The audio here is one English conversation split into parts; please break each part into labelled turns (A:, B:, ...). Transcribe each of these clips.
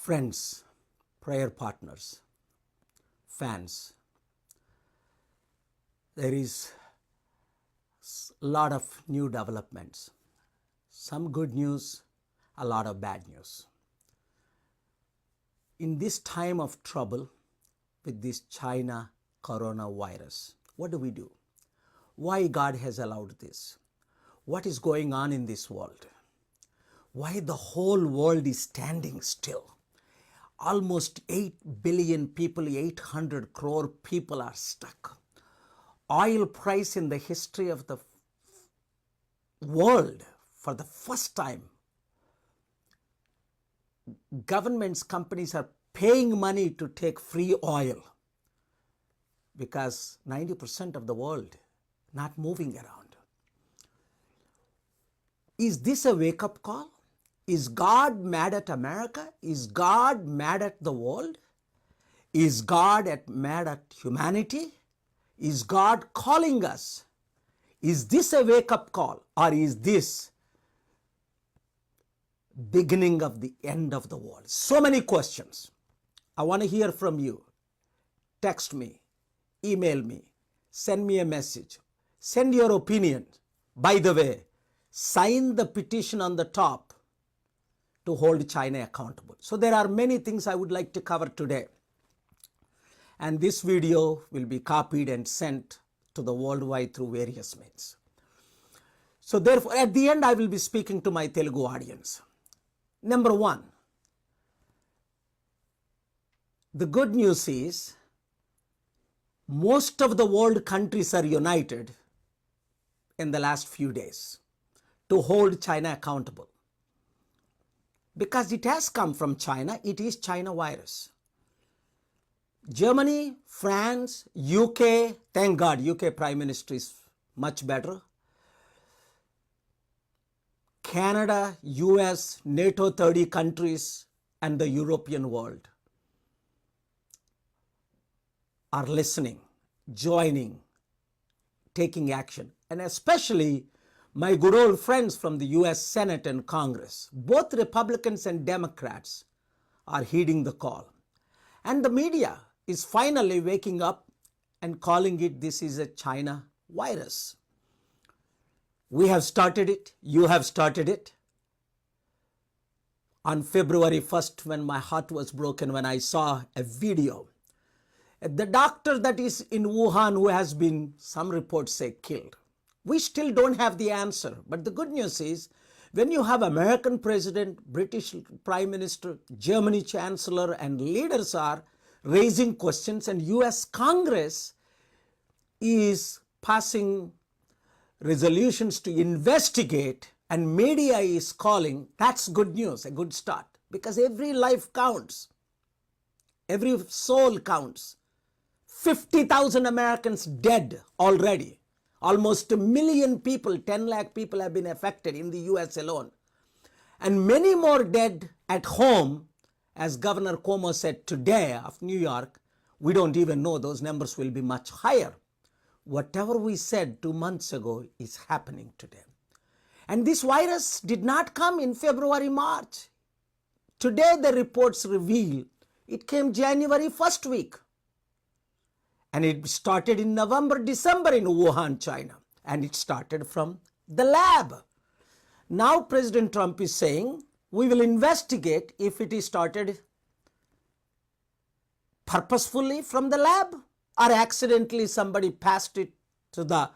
A: Friends, prayer partners, fans, there is a lot of new developments. Some good news, a lot of bad news. In this time of trouble with this China coronavirus, what do? Why God has allowed this? What is going on in this world? Why the whole world is standing still? Almost 8 billion people, 800 crore people are stuck. Oil price in the history of the world, for the first time, governments, companies are paying money to take free oil because 90% of the world not moving around. Is this a wake-up call? Is God mad at America? Is God mad at the world? Is God mad at humanity? Is God calling us? Is this a wake-up call, or is this beginning of the end of the world? So many questions. I want to hear from you. Text me, email me, send me a message, send your opinion. By the way, sign the petition on the top to hold China accountable. So there are many things I would like to cover today. And this video will be copied and sent to the worldwide through various means. So therefore, at the end, I will be speaking to my Telugu audience. Number one, the good news is most of the world countries are united in the last few days to hold China accountable. Because it has come from China, it is China virus. Germany, France, UK, thank God, UK Prime Minister is much better. Canada, US, NATO 30 countries, and the European world are listening, joining, taking action. And especially my good old friends from the US Senate and Congress, both Republicans and Democrats, are heeding the call. And the media is finally waking up and calling it this is a China virus. We have started it. You have started it. On February 1st, when my heart was broken, when I saw a video, the doctor that is in Wuhan who has been, some reports say, killed. We still don't have the answer. But the good news is, when you have American president, British prime minister, Germany chancellor, and leaders are raising questions, and US Congress is passing resolutions to investigate, and media is calling, that's good news, a good start. Because every life counts. Every soul counts. 50,000 Americans dead already. Almost 1 million people, 10 lakh people have been affected in the US alone. And many more dead at home, as Governor Cuomo said today of New York. We don't even know, those numbers will be much higher. Whatever we said 2 months ago is happening today. And this virus did not come in February, March. Today the reports reveal it came January 1st week. And it started in November, December in Wuhan, China. And it started from the lab. Now President Trump is saying, we will investigate if it is started purposefully from the lab or accidentally somebody passed it to the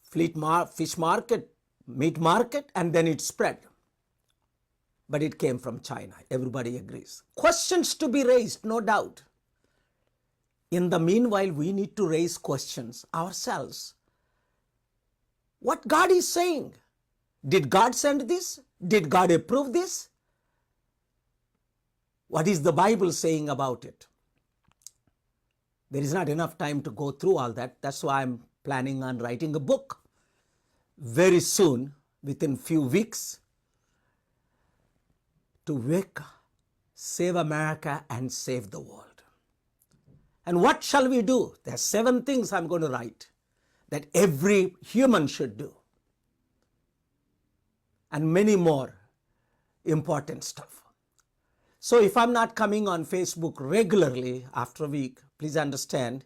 A: fish market, meat market, and then it spread. But it came from China. Everybody agrees. Questions to be raised, no doubt. In the meanwhile, we need to raise questions ourselves. What God is saying? Did God send this? Did God approve this? What is the Bible saying about it? There is not enough time to go through all that. That's why I'm planning on writing a book very soon, within few weeks, to save America and save the world. And what shall we do? There are 7 things I'm going to write that every human should do. And many more important stuff. So if I'm not coming on Facebook regularly after a week, please understand,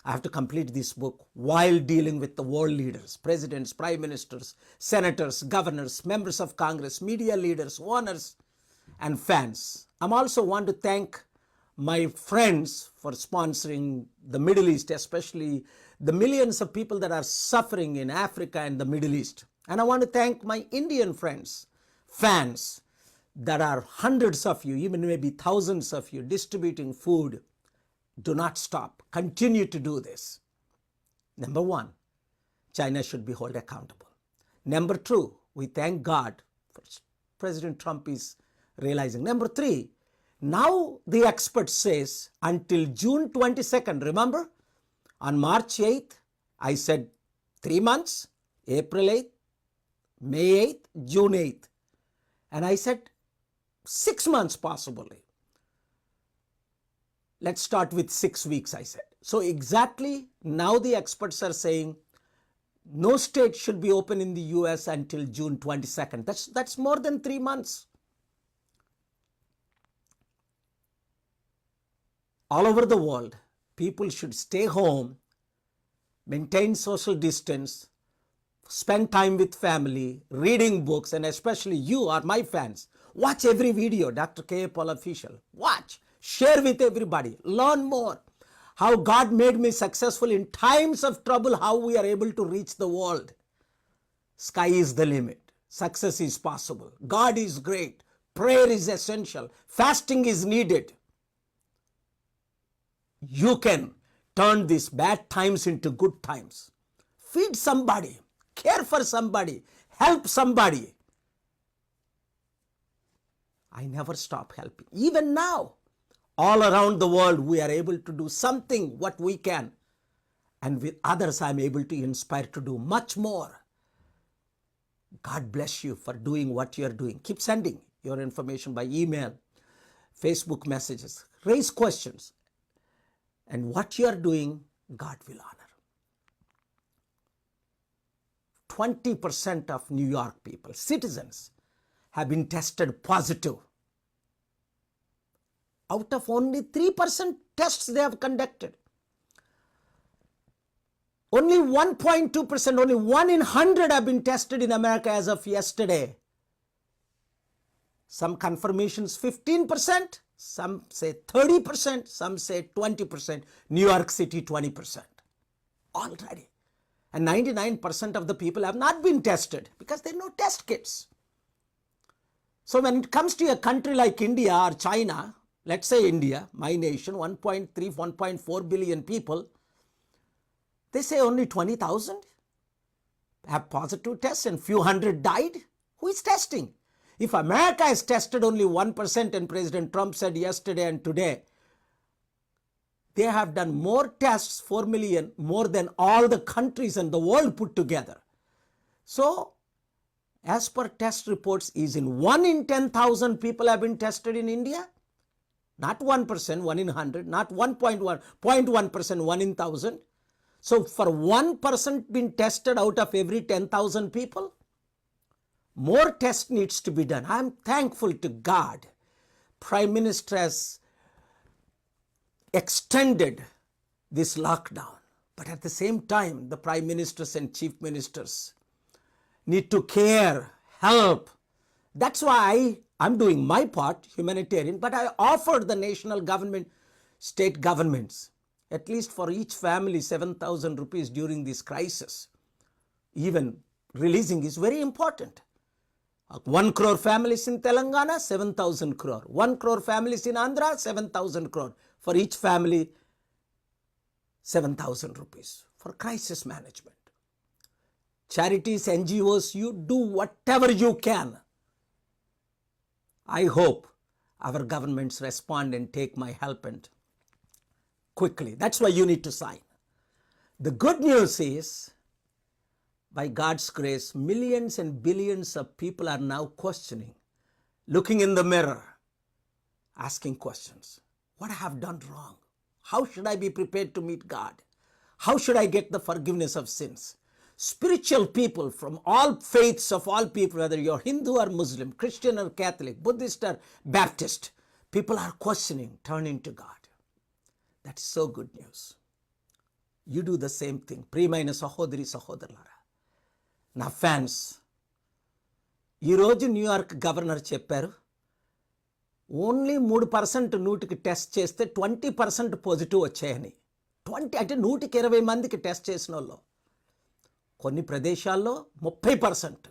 A: I have to complete this book while dealing with the world leaders, presidents, prime ministers, senators, governors, members of Congress, media leaders, owners, and fans. I'm also want to thank my friends for sponsoring the Middle East, especially the millions of people that are suffering in Africa and the Middle East. And I want to thank my Indian friends, fans, that are hundreds of you, even maybe thousands of you, distributing food. Do not stop. Continue to do this. Number one, China should be held accountable. Number two, we thank God for President Trump is realizing. Number three, now the expert says until June 22nd, remember? On March 8th, I said 3 months, April 8th, May 8th, June 8th. And I said 6 months possibly. Let's start with 6 weeks, I said. So exactly now the experts are saying no state should be open in the US until June 22nd. That's more than 3 months. All over the world, people should stay home, maintain social distance, spend time with family, reading books, and especially you are my fans. Watch every video, Dr. K. Paul Official. Watch, share with everybody, learn more. How God made me successful in times of trouble, how we are able to reach the world. Sky is the limit. Success is possible. God is great. Prayer is essential. Fasting is needed. You can turn these bad times into good times. Feed somebody, care for somebody, help somebody. I never stop helping. Even now, all around the world, we are able to do something what we can. And with others, I'm able to inspire to do much more. God bless you for doing what you're doing. Keep sending your information by email, Facebook messages. Raise questions. And what you are doing, God will honor. 20% of New York people, citizens, have been tested positive. Out of only 3% tests they have conducted. Only 1.2%, only 1 in 100 have been tested in America as of yesterday. Some confirmations 15%, some say 30%, some say 20%, New York City 20%. Already. And 99% of the people have not been tested because there are no test kits. So when it comes to a country like India or China, let's say India, my nation, 1.3, 1.4 billion people, they say only 20,000 have positive tests and few hundred died. Who is testing? If America has tested only 1% and President Trump said yesterday and today, they have done more tests, 4 million, more than all the countries in the world put together. So, as per test reports, is in 1 in 10,000 people have been tested in India? Not 1%, 1 in 100, not 1.1%, 0.1%, 1 in 1,000. So, for 1% being tested out of every 10,000 people, more tests needs to be done. I am thankful to God. Prime Minister has extended this lockdown. But at the same time, the Prime Ministers and Chief Ministers need to care, help. That's why I'm doing my part, humanitarian, but I offered the national government, state governments, at least for each family 7,000 rupees during this crisis. Even releasing is very important. 1 crore families in Telangana, 7,000 crore. 1 crore families in Andhra, 7,000 crore. For each family, 7,000 rupees for crisis management. Charities, NGOs, you do whatever you can. I hope our governments respond and take my help and quickly. That's why you need to sign. The good news is, by God's grace, millions and billions of people are now questioning, looking in the mirror, asking questions. What I have done wrong? How should I be prepared to meet God? How should I get the forgiveness of sins? spiritual people from all faiths of all people, whether you're Hindu or Muslim, Christian or Catholic, Buddhist or Baptist, people are questioning, turning to God. That is so good news. You do the same thing. ప్రియమైన సహోదరి సహోదరులారా, నా fans, ఈరోజు New York governor చెప్పారు, only 3% నూటికి test చేస్తే 20% positive వచ్చాయని. 20 అంటే 120 మందికి టెస్ట్ చేసిన వాళ్ళు. కొన్ని ప్రదేశాల్లో 30%.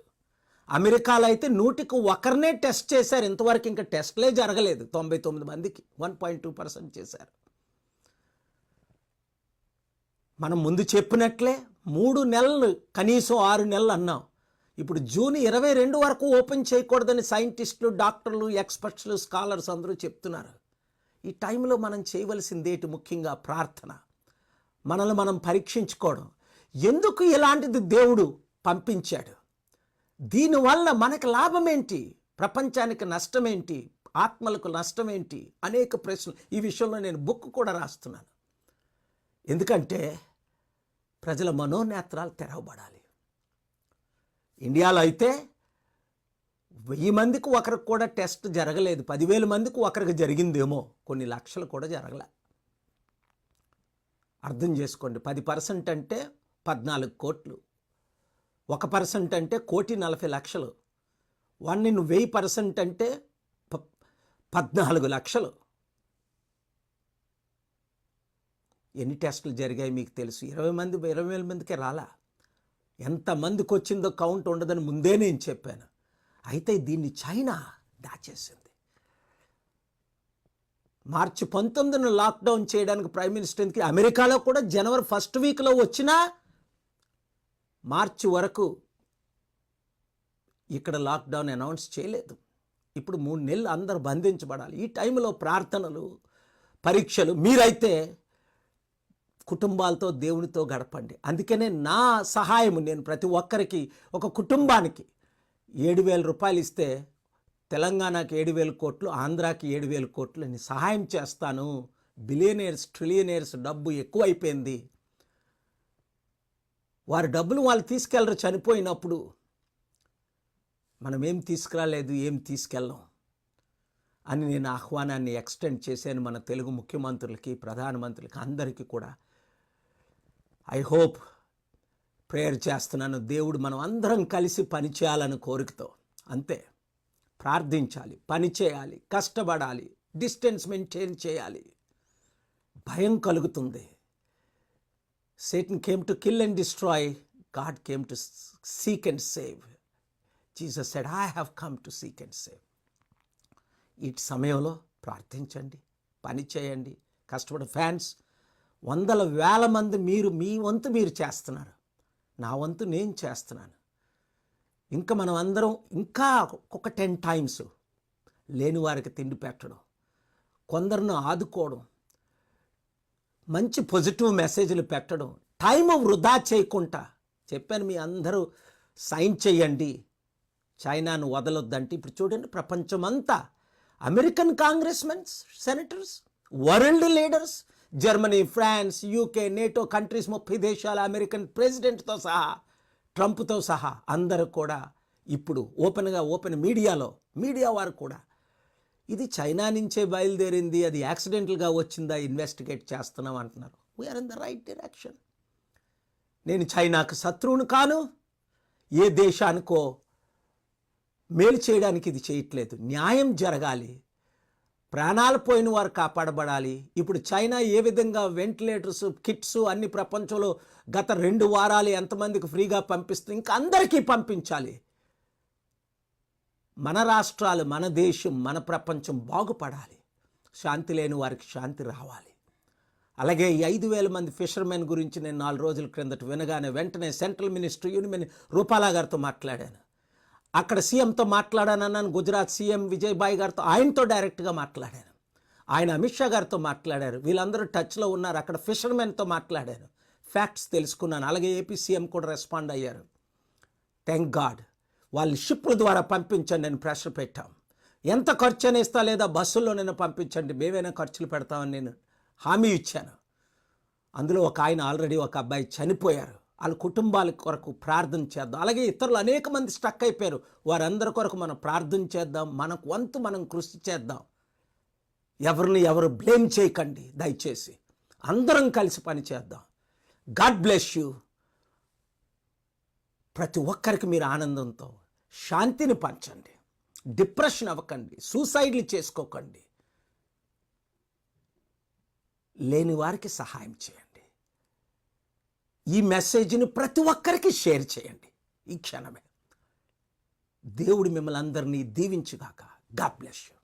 A: అమెరికాలో అయితే 100కి 1 టెస్ట్ చేశారు. ఇంతవరకు ఇంకా టెస్ట్లే జరగలేదు. 99 మందికి 1.2% చేశారు. మనం ముందు చెప్పినట్లే 3 నెలలు, కనీసం 6 నెలలు అన్నాం. ఇప్పుడు జూన్ 22 వరకు ఓపెన్ చేయకూడదని సైంటిస్టులు, డాక్టర్లు, ఎక్స్పర్ట్స్లు, స్కాలర్స్ అందరూ చెప్తున్నారు. ఈ టైంలో మనం చేయవలసిందేటి? ముఖ్యంగా ప్రార్థన, మనల్ని మనం పరీక్షించుకోవడం. ఎందుకు ఇలాంటిది దేవుడు పంపించాడు? దీనివల్ల మనకు లాభం ఏంటి? ప్రపంచానికి నష్టం ఏంటి? ఆత్మలకు నష్టం ఏంటి? అనేక ప్రశ్నలు. ఈ విషయంలో నేను బుక్ కూడా రాస్తున్నాను. ఎందుకంటే ప్రజల మనోనేత్రాలు తెరవబడాలి. ఇండియాలో అయితే 1000 మందికి ఒకరికి కూడా టెస్ట్ జరగలేదు. 10,000 మందికి ఒకరికి జరిగిందేమో, కొన్ని లక్షలు కూడా జరగలే. అర్థం చేసుకోండి. 10% అంటే 14 కోట్లు, 1% అంటే 1,40,00,000, 1 in 1000% అంటే 14 లక్షలు. ఎన్ని టెస్టులు జరిగాయి మీకు తెలుసు? 20,000 మందికే రాలా. ఎంతమందికి వచ్చిందో కౌంట్ ఉండదని ముందే నేను చెప్పాను. అయితే దీన్ని చైనా దాచేసింది. మార్చి 19న లాక్డౌన్ చేయడానికి ప్రైమ్ మినిస్టర్కి, అమెరికాలో కూడా జనవరి 1st వీక్లో వచ్చినా మార్చి వరకు ఇక్కడ లాక్డౌన్ అనౌన్స్ చేయలేదు. ఇప్పుడు 3 నెలలు అందరూ బంధించబడాలి. ఈ టైంలో ప్రార్థనలు, పరీక్షలు. మీరైతే కుటుంబాలతో, దేవునితో గడపండి. అందుకనే నా సహాయం, నేను ప్రతి ఒక్కరికి, ఒక కుటుంబానికి 7,000 రూపాయలు ఇస్తే తెలంగాణకి 7,000 కోట్లు, ఆంధ్రాకి 7,000 కోట్లు నేను సహాయం చేస్తాను. బిలియనీర్స్, ట్రిలియనీర్స్ డబ్బు ఎక్కువైపోయింది. వారి డబ్బులు వాళ్ళు తీసుకెళ్ళరు. చనిపోయినప్పుడు మనం ఏం తీసుకురాలేదు, ఏం తీసుకెళ్ళం అని నేను ఆహ్వానాన్ని ఎక్స్టెండ్ చేశాను మన తెలుగు ముఖ్యమంత్రులకి, ప్రధానమంత్రులకి, అందరికీ కూడా. ఐ హోప్, ప్రేయర్ చేస్తున్నాను, దేవుడు మనం అందరం కలిసి పనిచేయాలని కోరికతో. అంతే. ప్రార్థించాలి, పని చేయాలి, కష్టపడాలి, డిస్టెన్స్ మెయింటైన్ చేయాలి. భయం కలుగుతుంది. Satan came to kill and destroy. God came to seek and save. Jesus said, I have come to seek and save. ఈ సమయంలో ప్రార్థించండి, పని చేయండి, కష్టపడి. ఫ్యాన్స్, 100,000 మంది మీరు మీ వంతు మీరు చేస్తున్నారు. నా వంతు నేను చేస్తున్నాను. ఇంకా మనం అందరం ఇంకా ఒక 10 times లేని వారికి తిండి పెట్టడం, కొందరిని ఆదుకోవడం, మంచి పాజిటివ్ మెసేజ్లు పెట్టడం, టైం వృధా చేయకుండా. చెప్పాను, మీ అందరూ సైన్ చేయండి, చైనాను వదలొద్దంటే. ఇప్పుడు చూడండి, ప్రపంచమంతా American congressmens, senators, world leaders, Germany, France, UK, NATO countries, 30 దేశాల అమెరికన్ ప్రెసిడెంట్తో సహా, ట్రంప్తో సహా అందరూ కూడా ఇప్పుడు ఓపెన్ మీడియా వారు కూడా ఇది చైనా నుంచే బయలుదేరింది, అది యాక్సిడెంటల్గా వచ్చిందా, ఇన్వెస్టిగేట్ చేస్తున్నాం అంటున్నారు. We're in the right direction. నేను చైనాకు శత్రువును కాను, ఏ దేశానికో మేలు చేయడానికి ఇది చేయట్లేదు. న్యాయం జరగాలి, ప్రాణాలు పోయిన వారు కాపాడబడాలి. ఇప్పుడు చైనా ఏ విధంగా వెంటిలేటర్స్, కిట్స్ అన్ని ప్రపంచంలో గత 2 వారాలు ఎంతమందికి ఫ్రీగా పంపిస్తుంది, ఇంకా అందరికీ పంపించాలి. మన రాష్ట్రాలు, మన దేశం, మన ప్రపంచం బాగుపడాలి. శాంతి లేని వారికి శాంతి రావాలి. అలాగే ఈ 5,000 మంది ఫిషర్మెన్ గురించి నేను 4 రోజుల క్రిందట వినగానే వెంటనే సెంట్రల్ మినిస్టర్ యూనియన్ రూపాలా గారితో మాట్లాడాను. అక్కడ సీఎంతో మాట్లాడానన్నాను. గుజరాత్ సీఎం విజయభాయ్ గారితో, ఆయనతో డైరెక్ట్గా మాట్లాడాను. ఆయన అమిత్ షా గారితో మాట్లాడారు. వీళ్ళందరూ టచ్లో ఉన్నారు. అక్కడ ఫిషర్మెన్తో మాట్లాడాను, ఫ్యాక్ట్స్ తెలుసుకున్నాను. అలాగే ఏపీ సీఎం కూడా రెస్పాండ్ అయ్యారు. Thank God. వాళ్ళు షిప్ల ద్వారా పంపించండి అని ప్రెషర్ పెట్టాం. ఎంత ఖర్చు అని ఇస్తా, లేదా బస్సుల్లోనైనా పంపించండి, మేమైనా ఖర్చులు పెడతామని నేను హామీ ఇచ్చాను. అందులో ఒక ఆయన ఆల్రెడీ ఒక అబ్బాయి చనిపోయారు. వాళ్ళ కుటుంబాల కొరకు ప్రార్థన చేద్దాం. అలాగే ఇతరులు అనేక మంది స్టక్ అయిపోయారు, వారందరి కొరకు మనం ప్రార్థన చేద్దాం. మనకు వంతు మనం కృషి చేద్దాం. ఎవరిని ఎవరు బ్లేమ్ చేయకండి దయచేసి. అందరం కలిసి పని చేద్దాం. God bless you. ప్రతి ఒక్కరికి మీరు ఆనందంతో శాంతిని పంచండి. డిప్రెషన్ అవ్వకండి, సూసైడ్లు చేసుకోకండి. లేని వారికి సహాయం చేయండి. ఈ మెసేజ్ని ప్రతి ఒక్కరికి షేర్ చేయండి. ఈ క్షణమే దేవుడు మిమ్మల్ని అందరినీ దీవించుగాక. God bless you.